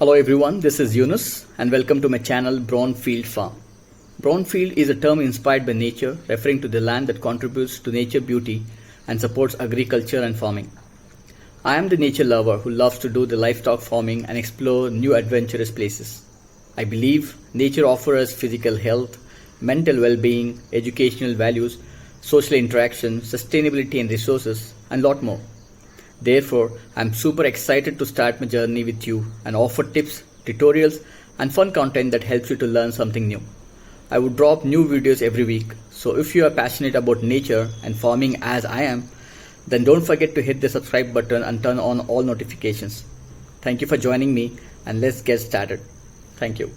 Hello everyone, this is Yunus and welcome to my channel Brownfield Farm. Brownfield is a term inspired by nature, referring to the land that contributes to nature beauty and supports agriculture and farming. I am the nature lover who loves to do the livestock farming and explore new adventurous places. I believe nature offers us physical health, mental well-being, educational values, social interaction, sustainability and resources, and lot more. Therefore, I'm super excited to start my journey with you and offer tips, tutorials, and fun content that helps you to learn something new. I would drop new videos every week, so if you are passionate about nature and farming as I am, then don't forget to hit the subscribe button and turn on all notifications. Thank you for joining me, and let's get started. Thank you.